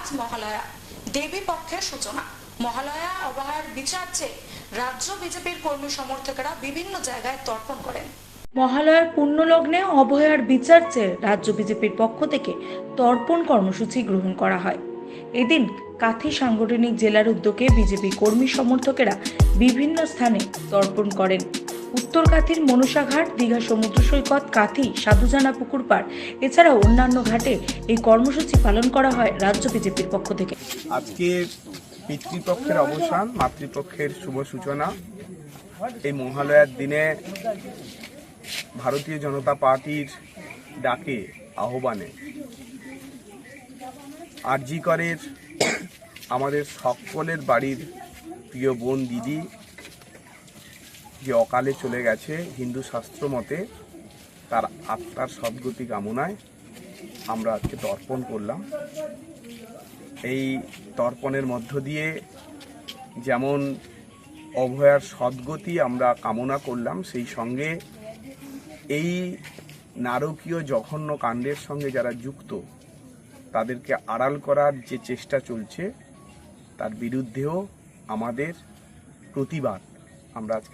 আজ মহালয়া, দেবী পক্ষের সূচনা। মহালয়া অবহেলার বিচার চেয়ে রাজ্য বিজেপির কর্মী সমর্থকেরা বিভিন্ন জায়গায় তর্পণ করেন। মহালয়ার পুণ্যলগ্নে অবহেলার বিচার চেয়ে রাজ্য বিজেপির পক্ষ থেকে তর্পণ কর্মসূচি গ্রহণ করা হয়। এদিন কাঁথি সাংগঠনিক জেলার উদ্যোগে বিজেপি কর্মী সমর্থকেরা বিভিন্ন স্থানে তর্পণ করেন। উত্তর কাঁথির মনসাঘাট, দীঘা সমুদ্র সৈকত, কাঁথি, সাধুজানা পুকুর পাড় এছাড়াও অন্যান্য ঘাটে এই কর্মসূচি পালন করা হয় রাজ্য বিজেপির পক্ষ থেকে। আজকে পিতৃপক্ষের অবসান, মাতৃপক্ষের শুভ সূচনা। এই মহালয়ার দিনে ভারতীয় জনতা পার্টির ডাকে আহ্বানে আরজি করের আমাদের সকলের বাড়ির প্রিয় বোন দিদি যে অকালে চলে গেছে, হিন্দু শাস্ত্র মতে তার আত্মার সদ্গতি কামনায় আমরা আজকে তর্পণ করলাম। এই তর্পণের মধ্য দিয়ে যেমন অভয়ার সদ্গতি আমরা কামনা করলাম, সেই সঙ্গে এই নারকীয় জঘন্য কাণ্ডের সঙ্গে যারা যুক্ত তাদেরকে আড়াল করার যে চেষ্টা চলছে তার বিরুদ্ধেও আমাদের প্রতিবাদ আমরা আজকে